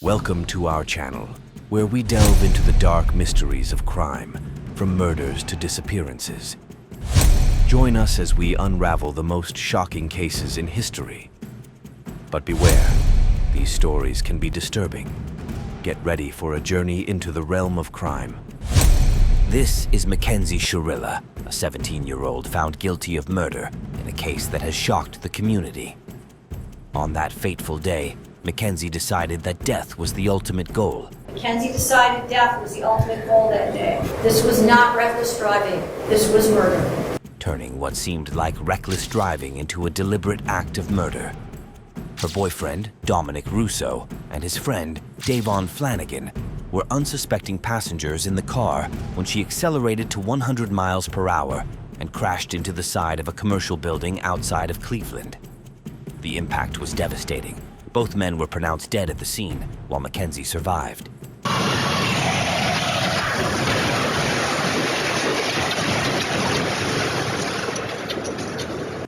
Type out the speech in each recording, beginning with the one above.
Welcome to our channel, where we delve into the dark mysteries of crime, from murders to disappearances. Join us as we unravel the most shocking cases in history. But beware, these stories can be disturbing. Get ready for a journey into the realm of crime. This is Mackenzie Shirilla, a 17-year-old found guilty of murder in a case that has shocked the community. On that fateful day, Mackenzie decided that death was the ultimate goal. Mackenzie decided death was the ultimate goal that day. This was not reckless driving. This was murder. Turning what seemed like reckless driving into a deliberate act of murder. Her boyfriend, Dominic Russo, and his friend, Davon Flanagan, were unsuspecting passengers in the car when she accelerated to 100 miles per hour and crashed into the side of a commercial building outside of Cleveland. The impact was devastating. Both men were pronounced dead at the scene, while Mackenzie survived.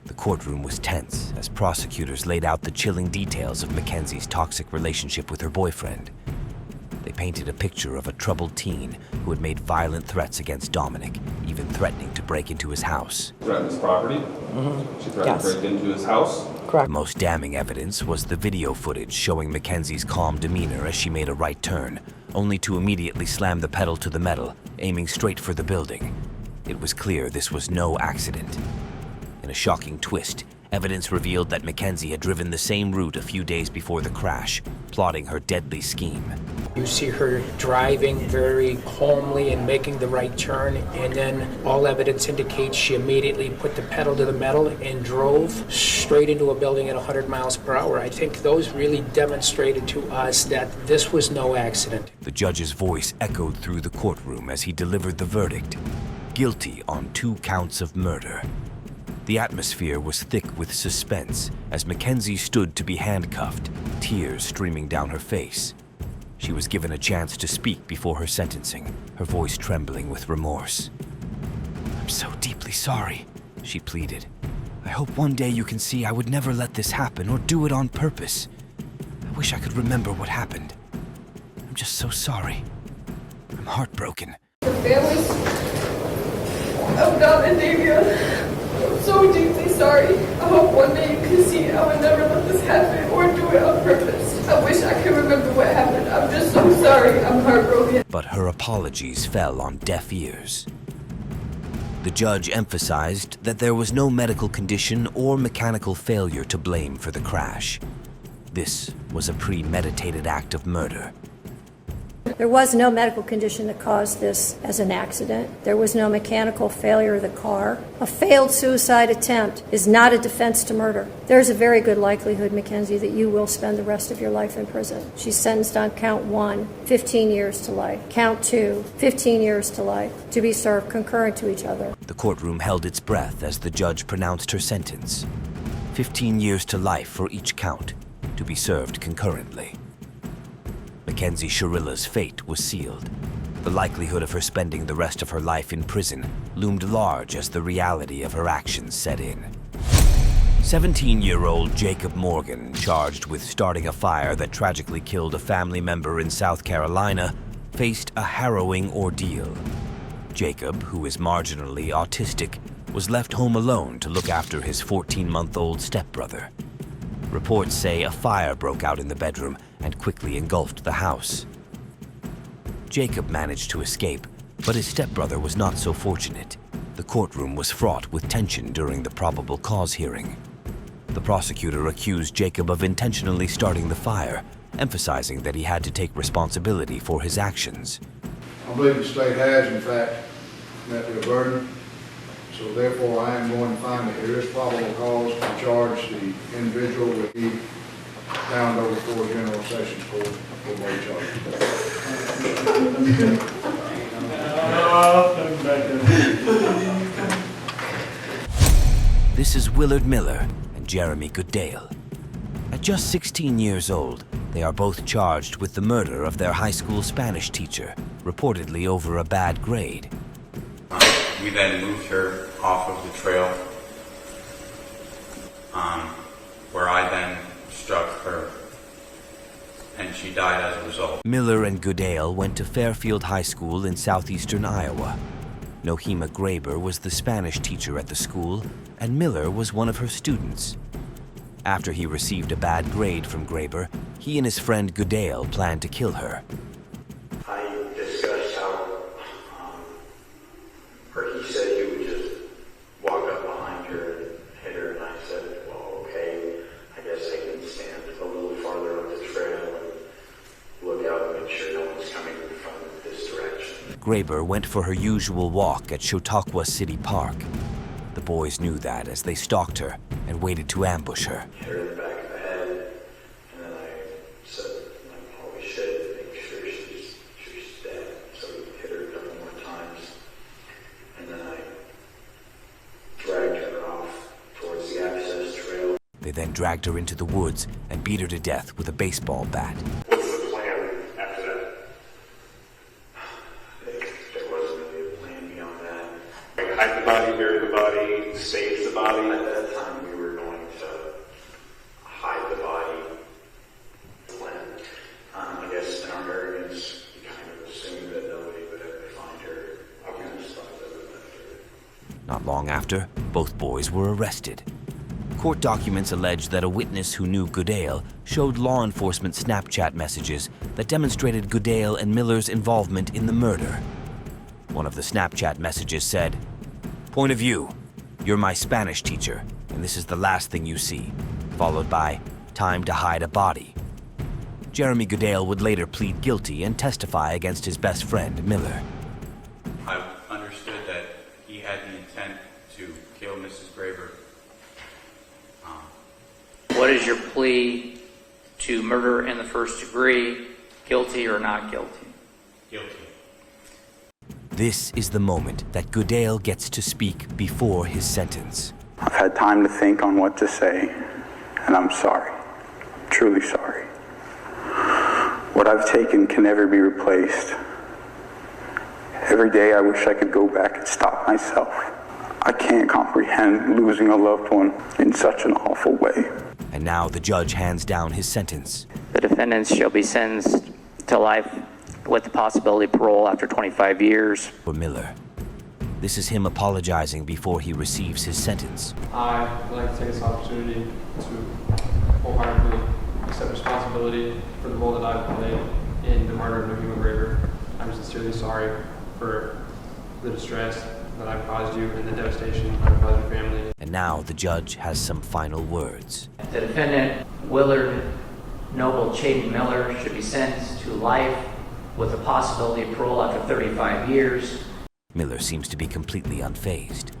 The courtroom was tense as prosecutors laid out the chilling details of Mackenzie's toxic relationship with her boyfriend. They painted a picture of a troubled teen who had made violent threats against Dominic, even threatening to break into his house. Threatened his property? She threatened to break into his house? Correct. The most damning evidence was the video footage showing Mackenzie's calm demeanor as she made a right turn, only to immediately slam the pedal to the metal, aiming straight for the building. It was clear this was no accident. In a shocking twist, evidence revealed that Mackenzie had driven the same route a few days before the crash, plotting her deadly scheme. You see her driving very calmly and making the right turn, and then all evidence indicates she immediately put the pedal to the metal and drove straight into a building at 100 miles per hour. I think those really demonstrated to us that this was no accident. The judge's voice echoed through the courtroom as he delivered the verdict, guilty on 2 counts of murder. The atmosphere was thick with suspense as Mackenzie stood to be handcuffed, tears streaming down her face. She was given a chance to speak before her sentencing, her voice trembling with remorse. "I'm so deeply sorry," she pleaded. "I hope one day you can see I would never let this happen or do it on purpose. I wish I could remember what happened. I'm just so sorry. I'm heartbroken." The families of Dom and Davia, I'm so deeply sorry. I hope one day you can see I would never let this happen or do it on purpose. I wish I could remember what happened. I'm just so sorry. I'm heartbroken. But her apologies fell on deaf ears. The judge emphasized that there was no medical condition or mechanical failure to blame for the crash. This was a premeditated act of murder. There was no medical condition that caused this as an accident. There was no mechanical failure of the car. A failed suicide attempt is not a defense to murder. There's a very good likelihood, Mackenzie, that you will spend the rest of your life in prison. She's sentenced on count 1, 15 years to life. Count 2, 15 years to life, to be served concurrent to each other. The courtroom held its breath as the judge pronounced her sentence. 15 years to life for each count, to be served concurrently. Mackenzie Shirilla's fate was sealed. The likelihood of her spending the rest of her life in prison loomed large as the reality of her actions set in. 17-year-old Jacob Morgan, charged with starting a fire that tragically killed a family member in South Carolina, faced a harrowing ordeal. Jacob, who is marginally autistic, was left home alone to look after his 14-month-old stepbrother. Reports say a fire broke out in the bedroom and quickly engulfed the house. Jacob managed to escape, but his stepbrother was not so fortunate. The courtroom was fraught with tension during the probable cause hearing. The prosecutor accused Jacob of intentionally starting the fire, emphasizing that he had to take responsibility for his actions. I believe the state has, in fact, met their burden. So therefore, I am going to find that there is probable cause to charge the individual with the bound over for General Sessions Court for both charges. This is Willard Miller and Jeremy Goodale. At just 16 years old, they are both charged with the murder of their high school Spanish teacher, reportedly over a bad grade. We then moved her off of the trail, where I then struck her and she died as a result. Miller and Goodale went to Fairfield High School in southeastern Iowa. Nohema Graber was the Spanish teacher at the school, and Miller was one of her students. After he received a bad grade from Graber, he and his friend Goodale planned to kill her. I discussed how, or he said he would just walk up behind her and hit her, and I said, well, okay, I guess I can stand a little farther up the trail and look out and make sure no one's coming from this direction. Graber went for her usual walk at Chautauqua City Park. The boys knew that as they stalked her and waited to ambush her. Hit her in the back of the head, and then I said, holy shit, make sure she's dead. So we hit her a couple more times, and then I dragged her off towards the access trail. They then dragged her into the woods and beat her to death with a baseball bat. What's the plan after that? There wasn't really a plan beyond that. Hide the body, bury the body, save the body. At that time, we were going to hide the body. I guess in our arrogance, we kind of assumed that nobody would ever find her. I kind of thought that we left her. Not long after, both boys were arrested. Court documents allege that a witness who knew Goodale showed law enforcement Snapchat messages that demonstrated Goodale and Miller's involvement in the murder. One of the Snapchat messages said, "Point of view, you're my Spanish teacher, and this is the last thing you see," followed by, "Time to hide a body." Jeremy Goodale would later plead guilty and testify against his best friend, Miller. I've understood that he had the intent to kill Mrs. Graber. What is your plea to murder in the first degree, guilty or not guilty? Guilty. This is the moment that Goodale gets to speak before his sentence. I've had time to think on what to say, and I'm sorry. Truly sorry. What I've taken can never be replaced. Every day I wish I could go back and stop myself. I can't comprehend losing a loved one in such an awful way. And now the judge hands down his sentence. The defendants shall be sentenced to life with the possibility of parole after 25 years. For Miller. This is him apologizing before he receives his sentence. I would like to take this opportunity to wholeheartedly accept responsibility for the role that I've played in the murder of Nohema Graber. I'm sincerely sorry for the distress that I've caused you and the devastation I've caused your family. And now the judge has some final words. The defendant, Willard Noble Chayton Miller, should be sentenced to life with the possibility of parole after 35 years. Miller seems to be completely unfazed.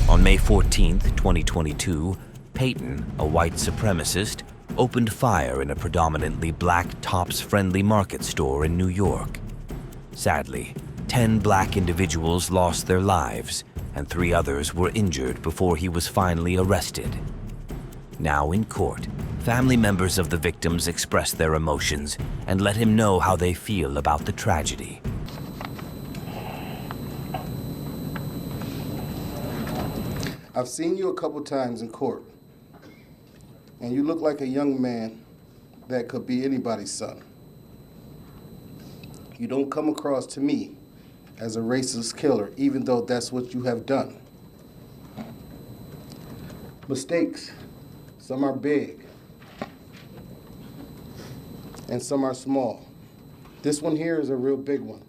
On May 14th, 2022, Peyton, a white supremacist, opened fire in a predominantly black Tops-friendly market store in New York. Sadly, 10 black individuals lost their lives, and 3 others were injured before he was finally arrested. Now in court, family members of the victims express their emotions and let him know how they feel about the tragedy. I've seen you a couple times in court, and you look like a young man that could be anybody's son. You don't come across to me as a racist killer, even though that's what you have done. Mistakes, some are big, and some are small. This one here is a real big one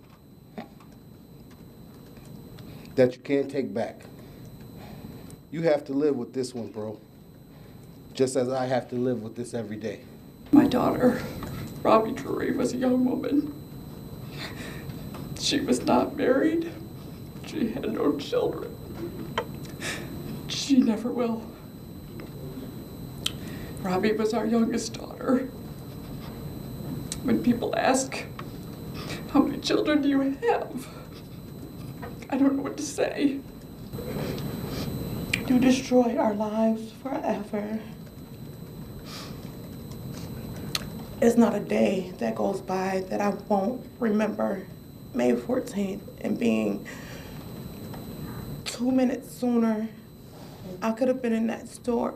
that you can't take back. You have to live with this one, bro, just as I have to live with this every day. My daughter, Robbie Drury, was a young woman. She was not married. She had no children. She never will. Robbie was our youngest daughter. When people ask, how many children do you have? I don't know what to say. You destroy our lives forever. It's not a day that goes by that I won't remember May 14th and being 2 minutes sooner. I could have been in that store.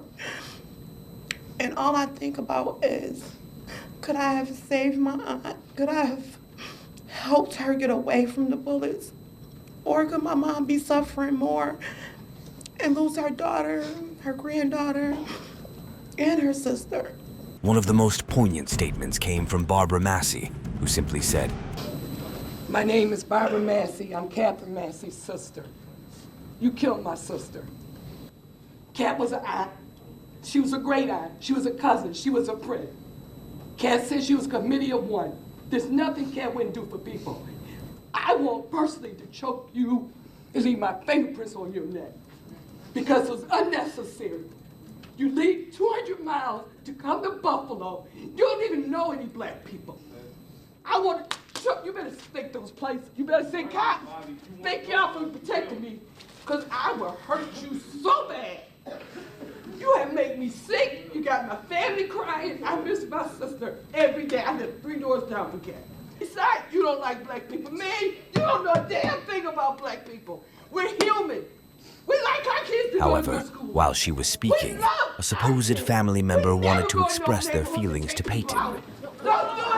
And all I think about is Could I have saved my aunt? Could I have helped her get away from the bullets? Or could my mom be suffering more and lose her daughter, her granddaughter, and her sister? One of the most poignant statements came from Barbara Massey, who simply said, "My name is Barbara Massey. I'm Catherine Massey's sister. You killed my sister. Cat was an aunt. She was a great aunt. She was a cousin. She was a friend. Cat said she was a committee of one. There's nothing Cat wouldn't do for people. I want personally to choke you and leave my fingerprints on your neck because it was unnecessary. You leave 200 miles to come to Buffalo. You don't even know any black people. I want to choke. You better think those places. You better say, "Cop, thank y'all for protecting me because I will hurt you so bad. You have made me sick. You got my family crying. I miss my sister every day. I live 3 doors down from Cat. Besides, you don't like black people. Man, you don't know a damn thing about black people. We're human. We like our kids to However, go to school. while she was speaking, a supposed family member wanted to express their feelings to Peyton. Don't do it.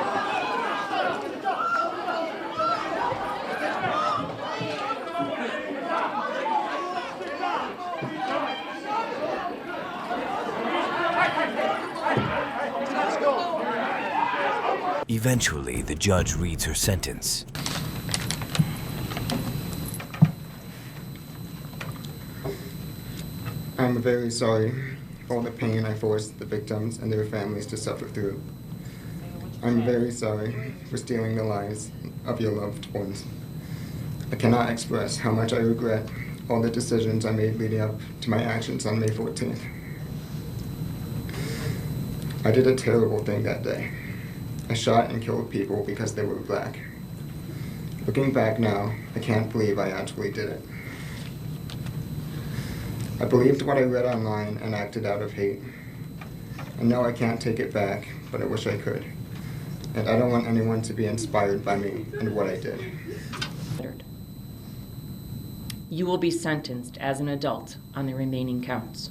Eventually, the judge reads her sentence. I'm very sorry for all the pain I forced the victims and their families to suffer through. I'm very sorry for stealing the lives of your loved ones. I cannot express how much I regret all the decisions I made leading up to my actions on May 14th. I did a terrible thing that day. I shot and killed people because they were black. Looking back now, I can't believe I actually did it. I believed what I read online and acted out of hate. I know I can't take it back, but I wish I could. And I don't want anyone to be inspired by me and what I did. You will be sentenced as an adult on the remaining counts.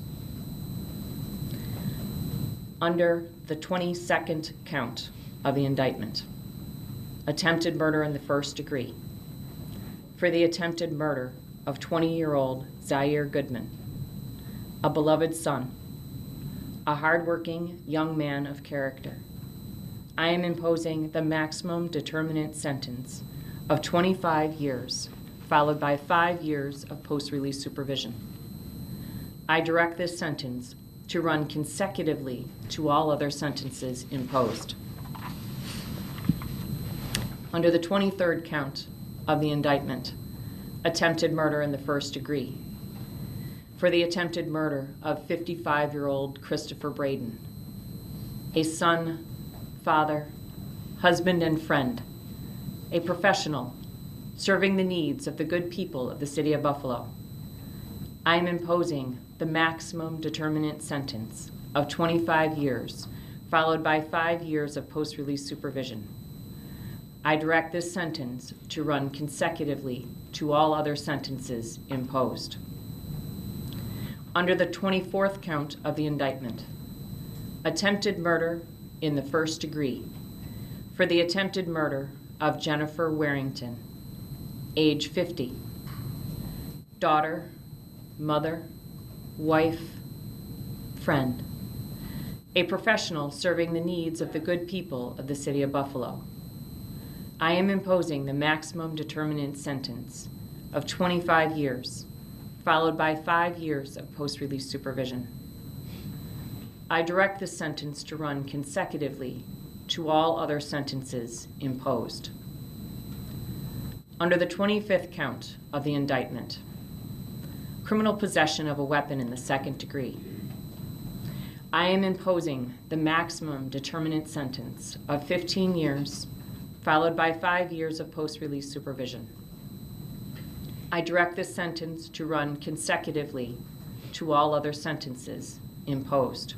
Under the 22nd count of the indictment, attempted murder in the first degree, for the attempted murder of 20-year-old Zaire Goodman, a beloved son, a hardworking young man of character, I am imposing the maximum determinate sentence of 25 years, followed by 5 years of post-release supervision. I direct this sentence to run consecutively to all other sentences imposed. Under the 23rd count of the indictment, attempted murder in the first degree, for the attempted murder of 55-year-old Christopher Braden, a son, father, husband, and friend, a professional serving the needs of the good people of the city of Buffalo. I am imposing the maximum determinate sentence of 25 years, followed by 5 years of post-release supervision. I direct this sentence to run consecutively to all other sentences imposed. Under the 24th count of the indictment, attempted murder in the first degree, for the attempted murder of Jennifer Warrington, age 50, daughter, mother, wife, friend, a professional serving the needs of the good people of the city of Buffalo. I am imposing the maximum determinate sentence of 25 years, followed by 5 years of post-release supervision. I direct this sentence to run consecutively to all other sentences imposed. Under the 25th count of the indictment, criminal possession of a weapon in the second degree, I am imposing the maximum determinate sentence of 15 years, followed by 5 years of post-release supervision. I direct this sentence to run consecutively to all other sentences imposed.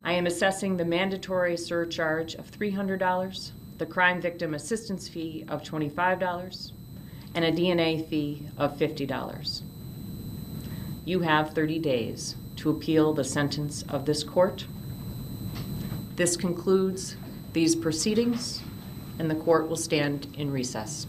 I am assessing the mandatory surcharge of $300, the crime victim assistance fee of $25, and a DNA fee of $50. You have 30 days to appeal the sentence of this court. This concludes these proceedings, and the court will stand in recess.